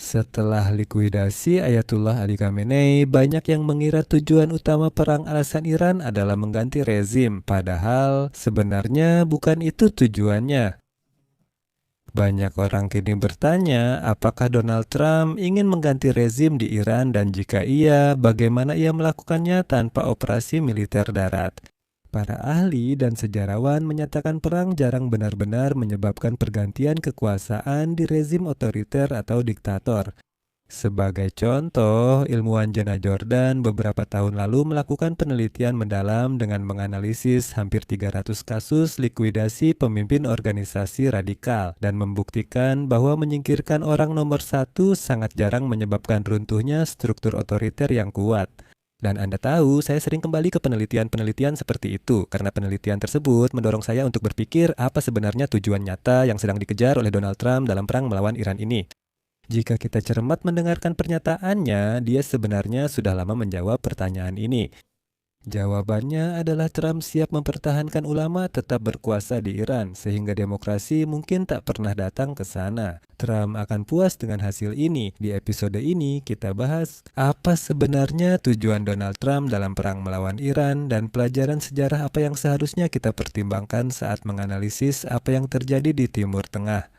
Setelah likuidasi Ayatullah Ali Khamenei, banyak yang mengira tujuan utama perang alasan Iran adalah mengganti rezim, padahal sebenarnya bukan itu tujuannya. Banyak orang kini bertanya, apakah Donald Trump ingin mengganti rezim di Iran dan jika iya, bagaimana ia melakukannya tanpa operasi militer darat? Para ahli dan sejarawan menyatakan perang jarang benar-benar menyebabkan pergantian kekuasaan di rezim otoriter atau diktator. Sebagai contoh, ilmuwan Jana Jordan beberapa tahun lalu melakukan penelitian mendalam dengan menganalisis hampir 300 kasus likuidasi pemimpin organisasi radikal dan membuktikan bahwa menyingkirkan orang nomor satu sangat jarang menyebabkan runtuhnya struktur otoriter yang kuat. Dan Anda tahu, saya sering kembali ke penelitian-penelitian seperti itu karena penelitian tersebut mendorong saya untuk berpikir apa sebenarnya tujuan nyata yang sedang dikejar oleh Donald Trump dalam perang melawan Iran ini. Jika kita cermat mendengarkan pernyataannya, dia sebenarnya sudah lama menjawab pertanyaan ini. Jawabannya adalah Trump siap mempertahankan ulama tetap berkuasa di Iran, sehingga demokrasi mungkin tak pernah datang ke sana. Trump akan puas dengan hasil ini. Di episode ini, kita bahas apa sebenarnya tujuan Donald Trump dalam perang melawan Iran dan pelajaran sejarah apa yang seharusnya kita pertimbangkan saat menganalisis apa yang terjadi di Timur Tengah.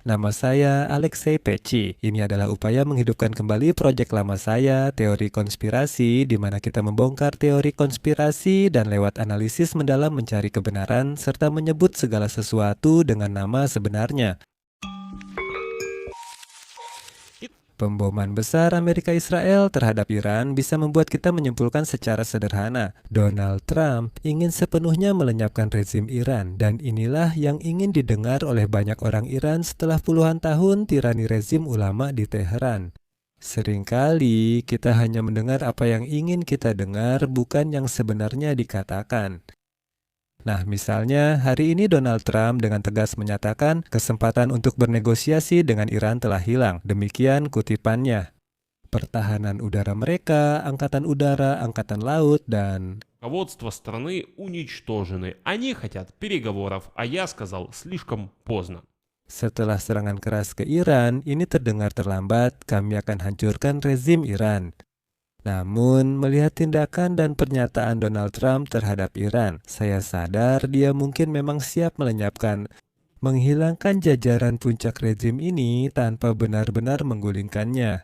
Nama saya Alexei Pecci. Ini adalah upaya menghidupkan kembali proyek lama saya, Teori Konspirasi, di mana kita membongkar teori konspirasi dan lewat analisis mendalam mencari kebenaran serta menyebut segala sesuatu dengan nama sebenarnya. Pemboman besar Amerika Israel terhadap Iran bisa membuat kita menyimpulkan secara sederhana, Donald Trump ingin sepenuhnya melenyapkan rezim Iran, dan inilah yang ingin didengar oleh banyak orang Iran setelah puluhan tahun tirani rezim ulama di Teheran. Seringkali kita hanya mendengar apa yang ingin kita dengar, bukan yang sebenarnya dikatakan. Nah, misalnya hari ini Donald Trump dengan tegas menyatakan kesempatan untuk bernegosiasi dengan Iran telah hilang. Demikian kutipannya. Pertahanan udara mereka, angkatan udara, angkatan laut, dan Руководство страны уничтожены. Они хотят переговоров, а я сказал слишком поздно. setelah serangan keras ke Iran, ini terdengar terlambat, kami akan hancurkan rezim Iran. Namun, melihat tindakan dan pernyataan Donald Trump terhadap Iran, saya sadar dia mungkin memang siap melenyapkan, menghilangkan jajaran puncak rezim ini tanpa benar-benar menggulingkannya.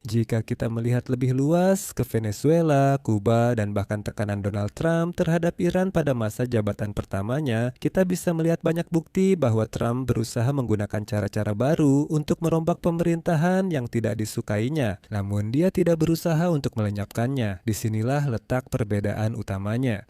Jika kita melihat lebih luas ke Venezuela, Kuba, dan bahkan tekanan Donald Trump terhadap Iran pada masa jabatan pertamanya, kita bisa melihat banyak bukti bahwa Trump berusaha menggunakan cara-cara baru untuk merombak pemerintahan yang tidak disukainya. Namun dia tidak berusaha untuk melenyapkannya. Disinilah letak perbedaan utamanya.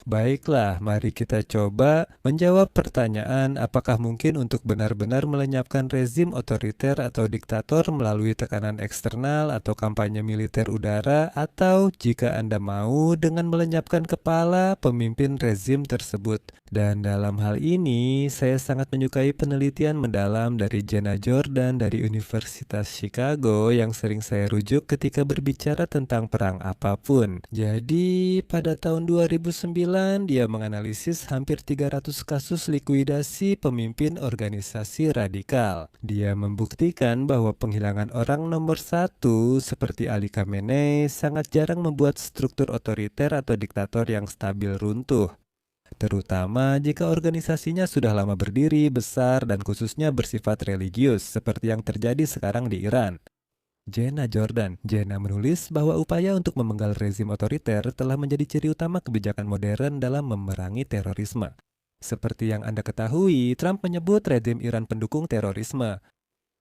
Baiklah, mari kita coba menjawab pertanyaan apakah mungkin untuk benar-benar melenyapkan rezim otoriter atau diktator melalui tekanan eksternal atau kampanye militer udara, atau jika Anda mau dengan melenyapkan kepala pemimpin rezim tersebut. Dan dalam hal ini, saya sangat menyukai penelitian mendalam dari Jana Jordan dari Universitas Chicago yang sering saya rujuk ketika berbicara tentang perang apapun. Jadi, pada tahun 2009, dia menganalisis hampir 300 kasus likuidasi pemimpin organisasi radikal. Dia membuktikan bahwa penghilangan orang nomor satu seperti Ali Khamenei sangat jarang membuat struktur otoriter atau diktator yang stabil runtuh. Terutama jika organisasinya sudah lama berdiri, besar, dan khususnya bersifat religius, seperti yang terjadi sekarang di Iran. Jana Jordan. Jana menulis bahwa upaya untuk memenggal rezim otoriter telah menjadi ciri utama kebijakan modern dalam memerangi terorisme. Seperti yang Anda ketahui, Trump menyebut rezim Iran pendukung terorisme.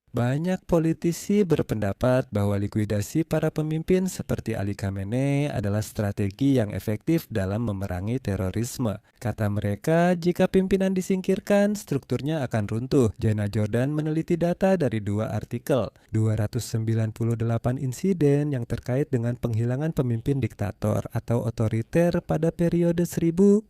Banyak politisi berpendapat bahwa likuidasi para pemimpin seperti Ali Khamenei adalah strategi yang efektif dalam memerangi terorisme. Kata mereka, jika pimpinan disingkirkan, strukturnya akan runtuh. Jana Jordan meneliti data dari dua artikel, 298 insiden yang terkait dengan penghilangan pemimpin diktator atau otoriter pada periode 1945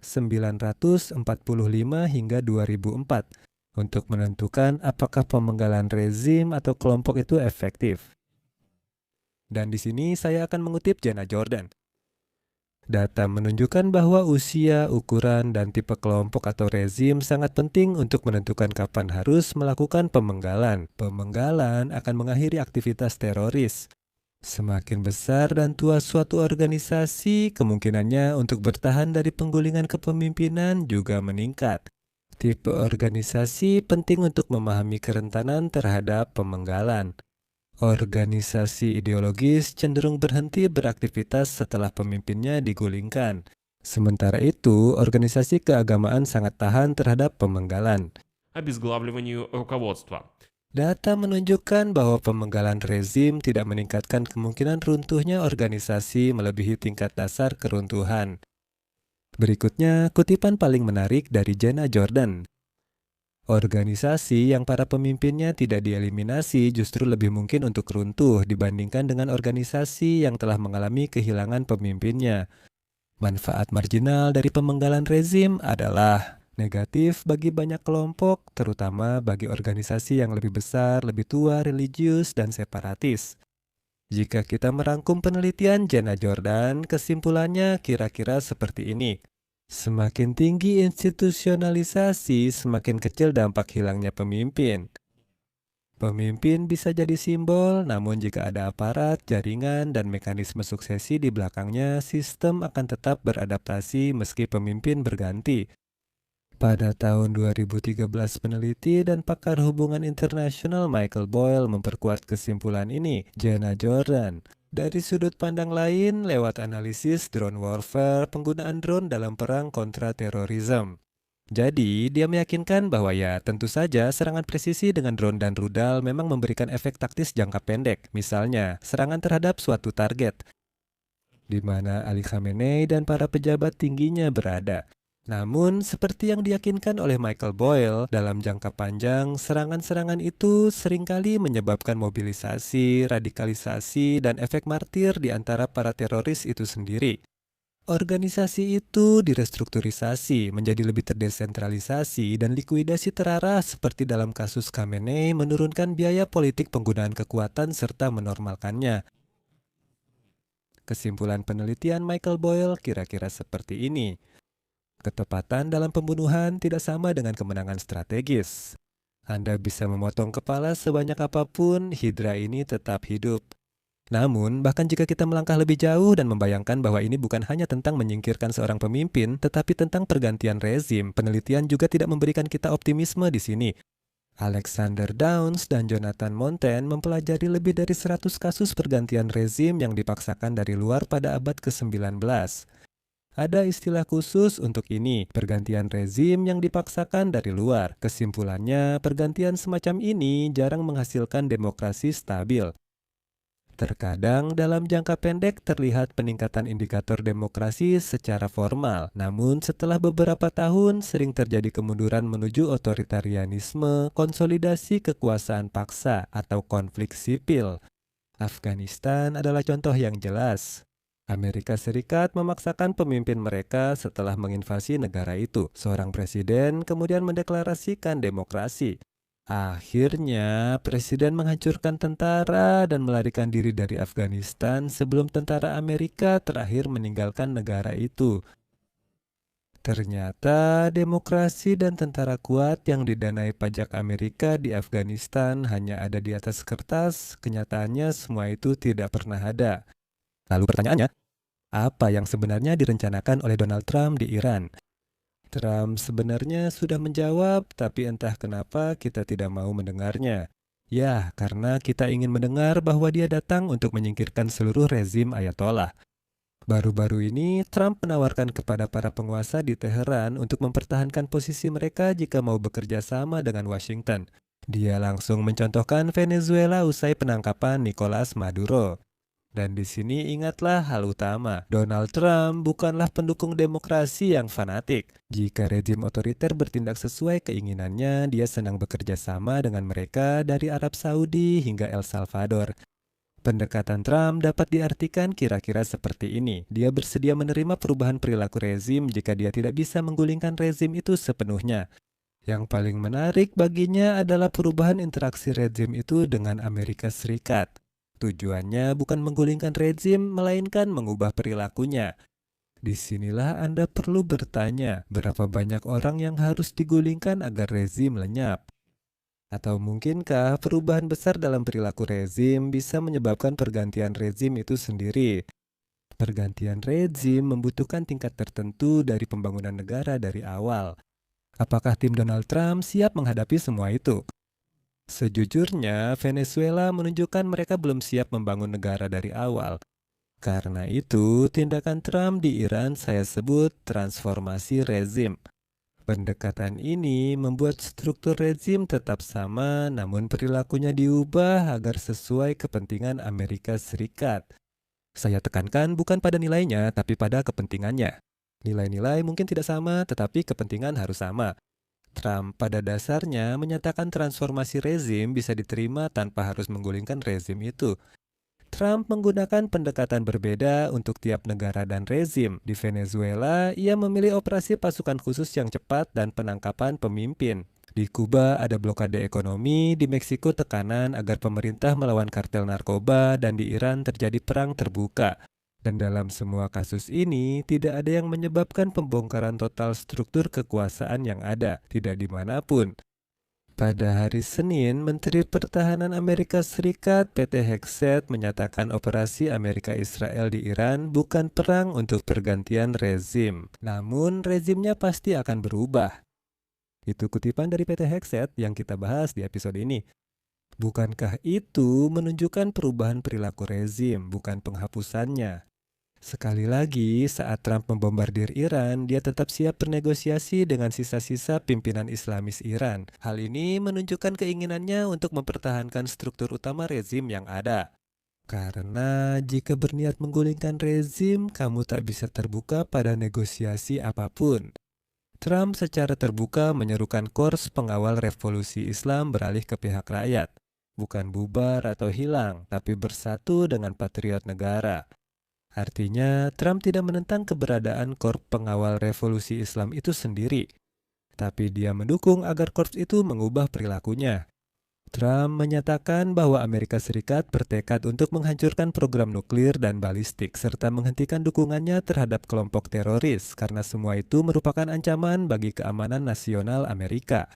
hingga 2004. Untuk menentukan apakah pemenggalan rezim atau kelompok itu efektif. Dan di sini saya akan mengutip Jana Jordan. Data menunjukkan bahwa usia, ukuran, dan tipe kelompok atau rezim sangat penting untuk menentukan kapan harus melakukan pemenggalan. Pemenggalan akan mengakhiri aktivitas teroris. Semakin besar dan tua suatu organisasi, kemungkinannya untuk bertahan dari penggulingan kepemimpinan juga meningkat. Tipe organisasi penting untuk memahami kerentanan terhadap pemenggalan. Organisasi ideologis cenderung berhenti beraktivitas setelah pemimpinnya digulingkan. Sementara itu, organisasi keagamaan sangat tahan terhadap pemenggalan. Обезглавливанию руководства. Data menunjukkan bahwa pemenggalan rezim tidak meningkatkan kemungkinan runtuhnya organisasi melebihi tingkat dasar keruntuhan. Berikutnya, kutipan paling menarik dari Jenna Jordan. Organisasi yang para pemimpinnya tidak dieliminasi justru lebih mungkin untuk runtuh dibandingkan dengan organisasi yang telah mengalami kehilangan pemimpinnya. Manfaat marginal dari pemenggalan rezim adalah negatif bagi banyak kelompok, terutama bagi organisasi yang lebih besar, lebih tua, religius, dan separatis. Jika kita merangkum penelitian Jenna Jordan, kesimpulannya kira-kira seperti ini. Semakin tinggi institusionalisasi, semakin kecil dampak hilangnya pemimpin. Pemimpin bisa jadi simbol, namun jika ada aparat, jaringan, dan mekanisme suksesi di belakangnya, sistem akan tetap beradaptasi meski pemimpin berganti. Pada tahun 2013, peneliti dan pakar hubungan internasional Michael Boyle memperkuat kesimpulan ini. Jenna Jordan. Dari sudut pandang lain, lewat analisis drone warfare, penggunaan drone dalam perang kontra terorisme. Jadi, dia meyakinkan bahwa ya tentu saja serangan presisi dengan drone dan rudal memang memberikan efek taktis jangka pendek. Misalnya, serangan terhadap suatu target, di mana Ali Khamenei dan para pejabat tingginya berada. Namun, seperti yang diyakinkan oleh Michael Boyle, dalam jangka panjang, serangan-serangan itu seringkali menyebabkan mobilisasi, radikalisasi, dan efek martir di antara para teroris itu sendiri. Organisasi itu direstrukturisasi menjadi lebih terdesentralisasi dan likuidasi terarah seperti dalam kasus Khamenei menurunkan biaya politik penggunaan kekuatan serta menormalkannya. Kesimpulan penelitian Michael Boyle kira-kira seperti ini. Ketepatan dalam pembunuhan tidak sama dengan kemenangan strategis. Anda bisa memotong kepala sebanyak apapun, hidra ini tetap hidup. Namun, bahkan jika kita melangkah lebih jauh dan membayangkan bahwa ini bukan hanya tentang menyingkirkan seorang pemimpin, tetapi tentang pergantian rezim, penelitian juga tidak memberikan kita optimisme di sini. Alexander Downs dan Jonathan Monten mempelajari lebih dari 100 kasus pergantian rezim yang dipaksakan dari luar pada abad ke-19. Ada istilah khusus untuk ini, pergantian rezim yang dipaksakan dari luar. Kesimpulannya, pergantian semacam ini jarang menghasilkan demokrasi stabil. Terkadang dalam jangka pendek terlihat peningkatan indikator demokrasi secara formal, namun setelah beberapa tahun sering terjadi kemunduran menuju otoritarianisme, konsolidasi kekuasaan paksa, atau konflik sipil. Afghanistan adalah contoh yang jelas. Amerika Serikat memaksakan pemimpin mereka setelah menginvasi negara itu. Seorang presiden kemudian mendeklarasikan demokrasi. Akhirnya, presiden menghancurkan tentara dan melarikan diri dari Afghanistan sebelum tentara Amerika terakhir meninggalkan negara itu. Ternyata, demokrasi dan tentara kuat yang didanai pajak Amerika di Afghanistan hanya ada di atas kertas. Kenyataannya, semua itu tidak pernah ada. Lalu pertanyaannya, apa yang sebenarnya direncanakan oleh Donald Trump di Iran? Trump sebenarnya sudah menjawab, tapi entah kenapa kita tidak mau mendengarnya. Ya, karena kita ingin mendengar bahwa dia datang untuk menyingkirkan seluruh rezim Ayatollah. Baru-baru ini, Trump menawarkan kepada para penguasa di Teheran untuk mempertahankan posisi mereka jika mau bekerja sama dengan Washington. Dia langsung mencontohkan Venezuela usai penangkapan Nicolas Maduro. Dan di sini ingatlah hal utama, Donald Trump bukanlah pendukung demokrasi yang fanatik. Jika rezim otoriter bertindak sesuai keinginannya, dia senang bekerja sama dengan mereka dari Arab Saudi hingga El Salvador. Pendekatan Trump dapat diartikan kira-kira seperti ini. Dia bersedia menerima perubahan perilaku rezim jika dia tidak bisa menggulingkan rezim itu sepenuhnya. Yang paling menarik baginya adalah perubahan interaksi rezim itu dengan Amerika Serikat. Tujuannya bukan menggulingkan rezim, melainkan mengubah perilakunya. Disinilah Anda perlu bertanya, berapa banyak orang yang harus digulingkan agar rezim lenyap? Atau mungkinkah perubahan besar dalam perilaku rezim bisa menyebabkan pergantian rezim itu sendiri? Pergantian rezim membutuhkan tingkat tertentu dari pembangunan negara dari awal. Apakah tim Donald Trump siap menghadapi semua itu? Sejujurnya, Venezuela menunjukkan mereka belum siap membangun negara dari awal. Karena itu, tindakan Trump di Iran saya sebut transformasi rezim. Pendekatan ini membuat struktur rezim tetap sama, namun perilakunya diubah agar sesuai kepentingan Amerika Serikat. Saya tekankan bukan pada nilainya, tapi pada kepentingannya. Nilai-nilai mungkin tidak sama, tetapi kepentingan harus sama. Trump pada dasarnya menyatakan transformasi rezim bisa diterima tanpa harus menggulingkan rezim itu. Trump menggunakan pendekatan berbeda untuk tiap negara dan rezim. Di Venezuela, ia memilih operasi pasukan khusus yang cepat dan penangkapan pemimpin. Di Kuba ada blokade ekonomi, di Meksiko tekanan agar pemerintah melawan kartel narkoba, dan di Iran terjadi perang terbuka. Dan dalam semua kasus ini, tidak ada yang menyebabkan pembongkaran total struktur kekuasaan yang ada, tidak dimanapun. Pada hari Senin, Menteri Pertahanan Amerika Serikat PT Hexet menyatakan operasi Amerika Israel di Iran bukan perang untuk pergantian rezim, namun rezimnya pasti akan berubah. Itu kutipan dari PT Hexet yang kita bahas di episode ini. Bukankah itu menunjukkan perubahan perilaku rezim, bukan penghapusannya? Sekali lagi, saat Trump membombardir Iran, dia tetap siap bernegosiasi dengan sisa-sisa pimpinan Islamis Iran. Hal ini menunjukkan keinginannya untuk mempertahankan struktur utama rezim yang ada. Karena jika berniat menggulingkan rezim, kamu tak bisa terbuka pada negosiasi apapun. Trump secara terbuka menyerukan Korps Pengawal Revolusi Islam beralih ke pihak rakyat. Bukan bubar atau hilang, tapi bersatu dengan patriot negara. Artinya, Trump tidak menentang keberadaan Korps Pengawal Revolusi Islam itu sendiri. Tapi dia mendukung agar korps itu mengubah perilakunya. Trump menyatakan bahwa Amerika Serikat bertekad untuk menghancurkan program nuklir dan balistik serta menghentikan dukungannya terhadap kelompok teroris karena semua itu merupakan ancaman bagi keamanan nasional Amerika.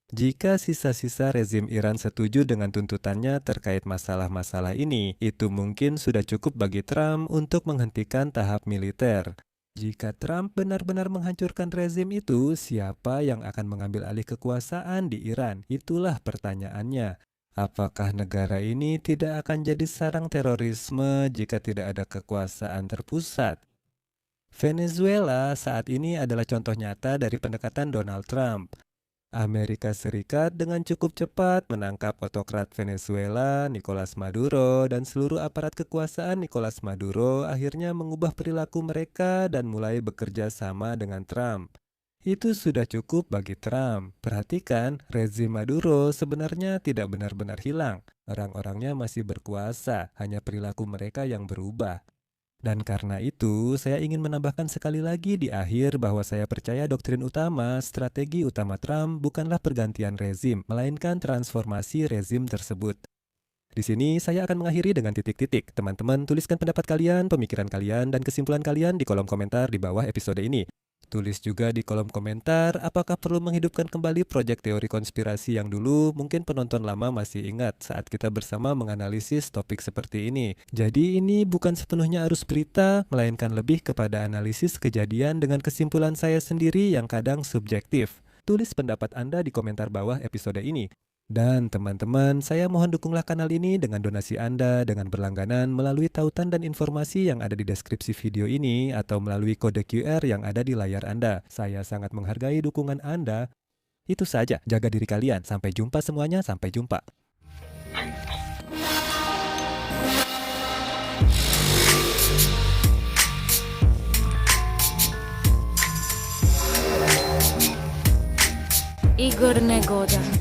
Jika sisa-sisa rezim Iran setuju dengan tuntutannya terkait masalah-masalah ini, itu mungkin sudah cukup bagi Trump untuk menghentikan tahap militer. Jika Trump benar-benar menghancurkan rezim itu, siapa yang akan mengambil alih kekuasaan di Iran? Itulah pertanyaannya. Apakah negara ini tidak akan jadi sarang terorisme jika tidak ada kekuasaan terpusat? Venezuela saat ini adalah contoh nyata dari pendekatan Donald Trump. Amerika Serikat dengan cukup cepat menangkap otokrat Venezuela, Nicolas Maduro, dan seluruh aparat kekuasaan Nicolas Maduro akhirnya mengubah perilaku mereka dan mulai bekerja sama dengan Trump. Itu sudah cukup bagi Trump. Perhatikan, rezim Maduro sebenarnya tidak benar-benar hilang. Orang-orangnya masih berkuasa, hanya perilaku mereka yang berubah. Dan karena itu, saya ingin menambahkan sekali lagi di akhir bahwa saya percaya doktrin utama, strategi utama Trump bukanlah pergantian rezim, melainkan transformasi rezim tersebut. Di sini saya akan mengakhiri dengan titik-titik. Teman-teman, tuliskan pendapat kalian, pemikiran kalian, dan kesimpulan kalian di kolom komentar di bawah episode ini. Tulis juga di kolom komentar apakah perlu menghidupkan kembali proyek teori konspirasi yang dulu mungkin penonton lama masih ingat saat kita bersama menganalisis topik seperti ini. Jadi ini bukan sepenuhnya arus berita, melainkan lebih kepada analisis kejadian dengan kesimpulan saya sendiri yang kadang subjektif. Tulis pendapat Anda di komentar bawah episode ini. Dan teman-teman, saya mohon dukunglah kanal ini dengan donasi Anda dengan berlangganan melalui tautan dan informasi yang ada di deskripsi video ini atau melalui kode QR yang ada di layar Anda. Saya sangat menghargai dukungan Anda. Itu saja, jaga diri kalian. Sampai jumpa semuanya, sampai jumpa. Igor Negoda.